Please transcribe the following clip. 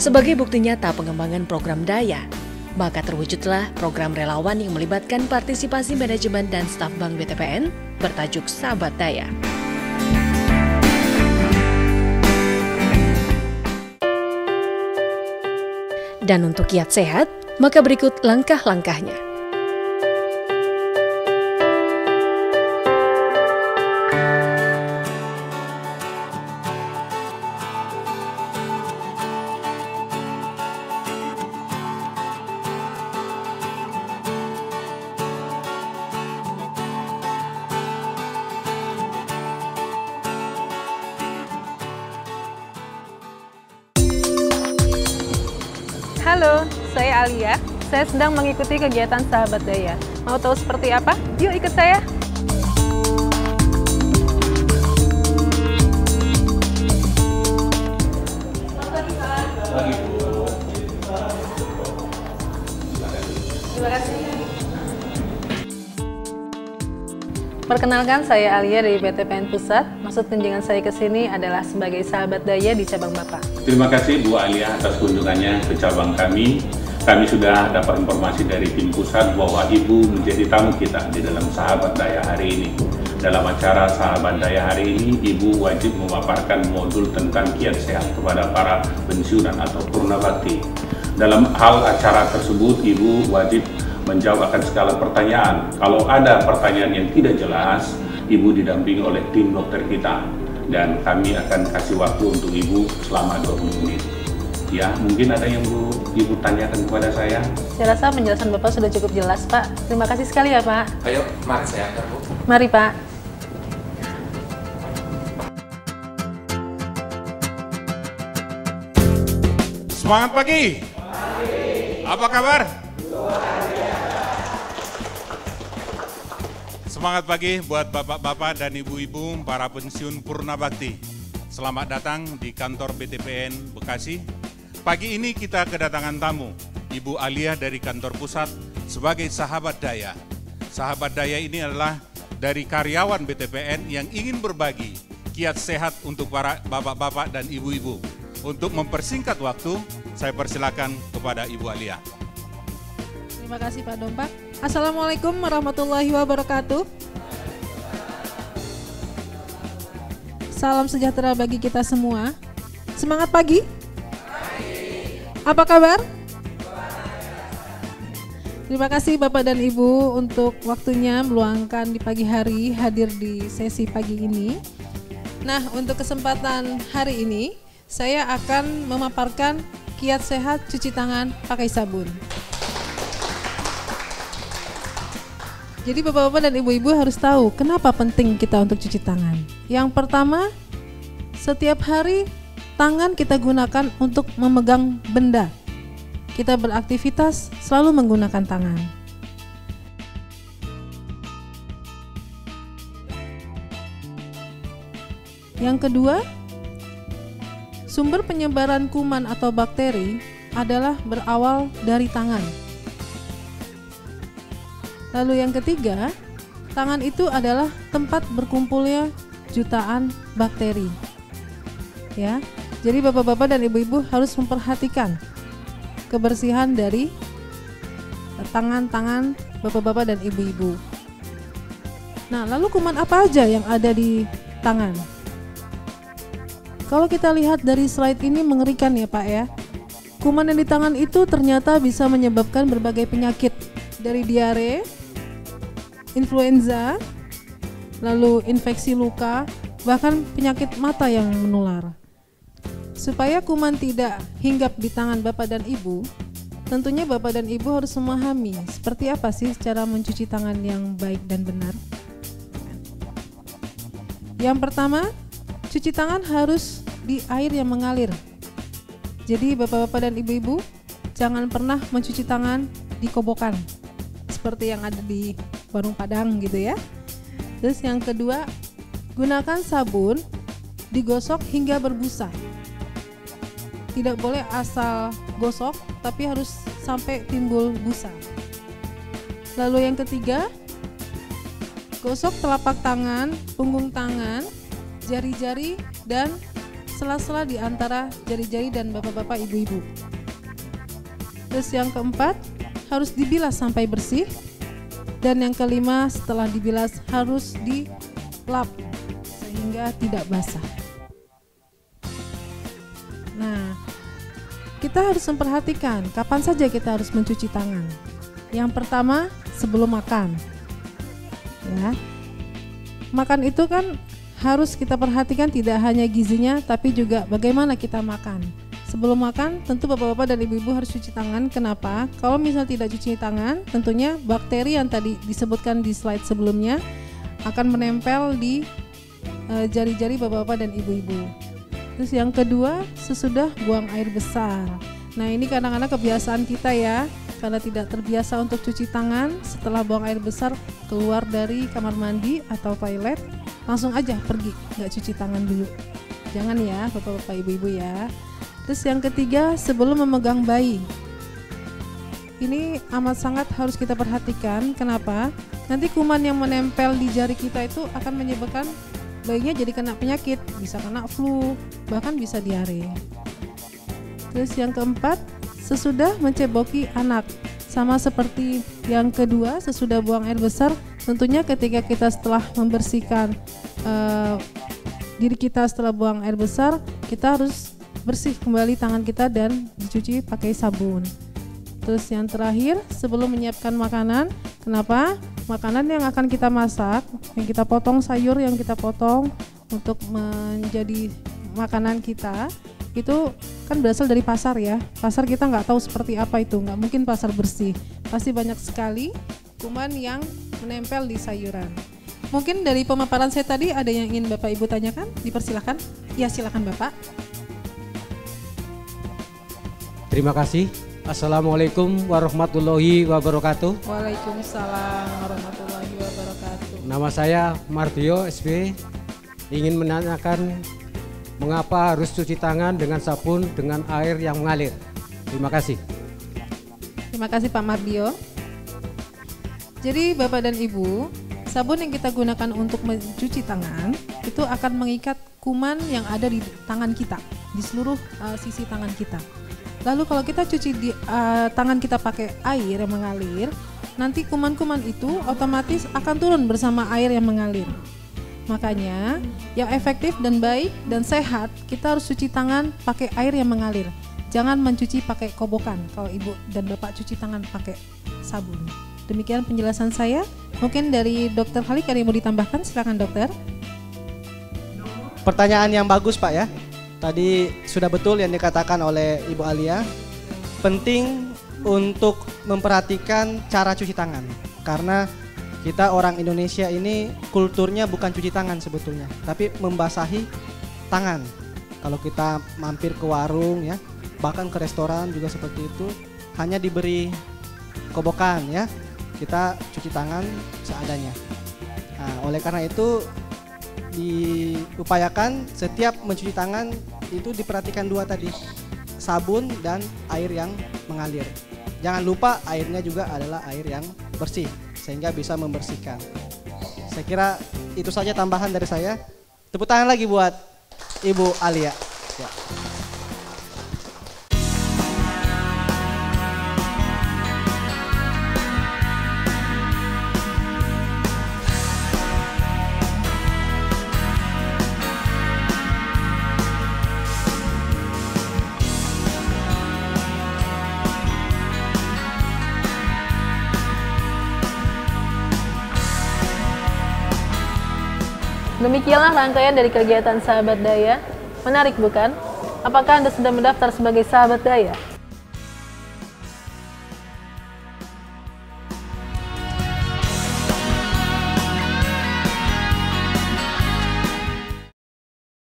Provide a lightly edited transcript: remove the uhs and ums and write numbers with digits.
Sebagai bukti nyata pengembangan program Daya, maka terwujudlah program relawan yang melibatkan partisipasi manajemen dan staf Bank BTPN bertajuk Sahabat Daya. Dan untuk kiat sehat, maka berikut langkah-langkahnya. Halo, saya Alia. Saya sedang mengikuti kegiatan Sahabat Daya. Mau tahu seperti apa? Yuk ikut saya. Terima kasih. Perkenalkan, saya Alia dari BTPN Pusat. Maksud kunjungan saya ke sini adalah sebagai sahabat daya di cabang Bapak. Terima kasih Bu Alia atas kunjungannya ke cabang kami. Kami sudah dapat informasi dari tim pusat bahwa Ibu menjadi tamu kita di dalam Sahabat Daya hari ini. Dalam acara Sahabat Daya hari ini, Ibu wajib memaparkan modul tentang kiat sehat kepada para pensiunan atau purna bakti. Dalam hal acara tersebut, Ibu wajib menjawab akan segala pertanyaan. Kalau ada pertanyaan yang tidak jelas, Ibu didampingi oleh tim dokter kita. Dan kami akan kasih waktu untuk Ibu selama 20 menit. Ya, mungkin ada yang Ibu tanyakan kepada saya. Saya rasa penjelasan Bapak sudah cukup jelas, Pak. Terima kasih sekali ya, Pak. Ayo, mari saya antar, Bu. Mari, Pak. Semangat pagi. Apa kabar? Semangat pagi buat bapak-bapak dan ibu-ibu para pensiun purna bakti. Selamat datang di kantor BTPN Bekasi. Pagi ini kita kedatangan tamu, Ibu Alia dari kantor pusat sebagai sahabat daya. Sahabat daya ini adalah dari karyawan BTPN yang ingin berbagi kiat sehat untuk para bapak-bapak dan ibu-ibu. Untuk mempersingkat waktu, saya persilakan kepada Ibu Alia. Terima kasih Pak Dompak. Assalamualaikum warahmatullahi wabarakatuh. Salam sejahtera bagi kita semua. Semangat pagi. Apa kabar? Terima kasih Bapak dan Ibu untuk waktunya meluangkan di pagi hari hadir di sesi pagi ini. Nah, untuk kesempatan hari ini, saya akan memaparkan kiat sehat cuci tangan pakai sabun. Jadi Bapak-bapak dan Ibu-ibu harus tahu kenapa penting kita untuk cuci tangan. Yang pertama, setiap hari tangan kita gunakan untuk memegang benda. Kita beraktivitas selalu menggunakan tangan. Yang kedua, sumber penyebaran kuman atau bakteri adalah berawal dari tangan. Lalu yang ketiga, tangan itu adalah tempat berkumpulnya jutaan bakteri. Ya, jadi bapak-bapak dan ibu-ibu harus memperhatikan kebersihan dari tangan-tangan bapak-bapak dan ibu-ibu. Nah, lalu kuman apa aja yang ada di tangan? Kalau kita lihat dari slide ini mengerikan ya Pak ya. Kuman yang di tangan itu ternyata bisa menyebabkan berbagai penyakit, dari diare, influenza, lalu infeksi luka, bahkan penyakit mata yang menular. Supaya kuman tidak hinggap di tangan Bapak dan Ibu, tentunya Bapak dan Ibu harus memahami seperti apa sih cara mencuci tangan yang baik dan benar. Yang pertama, cuci tangan harus di air yang mengalir. Jadi Bapak-bapak dan Ibu-ibu jangan pernah mencuci tangan di kobokan seperti yang ada di warung Padang gitu ya. Terus yang kedua, gunakan sabun digosok hingga berbusa. Tidak boleh asal gosok, tapi harus sampai timbul busa. Lalu yang ketiga, gosok telapak tangan, punggung tangan, jari-jari, dan sela-sela di antara jari-jari dan bapak-bapak, ibu-ibu. Terus yang keempat, harus dibilas sampai bersih. Dan yang kelima, setelah dibilas harus dilap sehingga tidak basah. Nah, kita harus memperhatikan kapan saja kita harus mencuci tangan. Yang pertama, sebelum makan. Ya. Makan itu kan harus kita perhatikan tidak hanya gizinya, tapi juga bagaimana kita makan. Sebelum makan, tentu bapak-bapak dan ibu-ibu harus cuci tangan. Kenapa? Kalau misal tidak cuci tangan, tentunya bakteri yang tadi disebutkan di slide sebelumnya akan menempel di jari-jari bapak-bapak dan ibu-ibu. Terus yang kedua, sesudah buang air besar. Nah, ini kadang-kadang kebiasaan kita ya, karena tidak terbiasa untuk cuci tangan setelah buang air besar, keluar dari kamar mandi atau toilet, langsung aja pergi, nggak cuci tangan dulu. Jangan ya bapak-bapak ibu-ibu ya. Terus yang ketiga, sebelum memegang bayi. Ini amat sangat harus kita perhatikan. Kenapa? Nanti kuman yang menempel di jari kita itu akan menyebabkan bayinya jadi kena penyakit, bisa kena flu, bahkan bisa diare. Terus yang keempat, sesudah menceboki anak. Sama seperti yang kedua, sesudah buang air besar, tentunya ketika kita setelah membersihkan diri kita setelah buang air besar, kita harus bersih kembali tangan kita dan dicuci pakai sabun. Terus yang terakhir, sebelum menyiapkan makanan, kenapa? Makanan yang akan kita masak, yang kita potong, sayur yang kita potong untuk menjadi makanan kita, itu kan berasal dari pasar ya. Pasar kita nggak tahu seperti apa itu, nggak mungkin pasar bersih. Pasti banyak sekali kuman yang menempel di sayuran. Mungkin dari pemaparan saya tadi ada yang ingin Bapak Ibu tanyakan? Dipersilakan. Ya, silakan Bapak. Terima kasih. Assalamualaikum warahmatullahi wabarakatuh. Waalaikumsalam warahmatullahi wabarakatuh. Nama saya Mardio SB. Ingin menanyakan mengapa harus cuci tangan dengan sabun dengan air yang mengalir. Terima kasih. Terima kasih Pak Mardio. Jadi Bapak dan Ibu, sabun yang kita gunakan untuk mencuci tangan itu akan mengikat kuman yang ada di tangan kita, di seluruh sisi tangan kita. Lalu kalau kita cuci di tangan kita pakai air yang mengalir, nanti kuman-kuman itu otomatis akan turun bersama air yang mengalir. Makanya yang efektif dan baik dan sehat, kita harus cuci tangan pakai air yang mengalir. Jangan mencuci pakai kobokan kalau Ibu dan Bapak cuci tangan pakai sabun. Demikian penjelasan saya. Mungkin dari Dokter Khalik ada yang mau ditambahkan, silakan dokter. Pertanyaan yang bagus Pak ya. Tadi sudah betul yang dikatakan oleh Ibu Alia. Penting untuk memperhatikan cara cuci tangan. Karena kita orang Indonesia ini kulturnya bukan cuci tangan sebetulnya, tapi membasahi tangan. Kalau kita mampir ke warung ya, bahkan ke restoran juga seperti itu, hanya diberi kobokan ya. Kita cuci tangan seadanya. Nah, oleh karena itu diupayakan setiap mencuci tangan itu diperhatikan dua tadi, sabun dan air yang mengalir. Jangan lupa airnya juga adalah air yang bersih sehingga bisa membersihkan. Saya kira itu saja tambahan dari saya. Tepuk tangan lagi buat Ibu Alia. Ya. Demikianlah rangkaian dari kegiatan Sahabat Daya. Menarik bukan? Apakah Anda sudah mendaftar sebagai Sahabat Daya?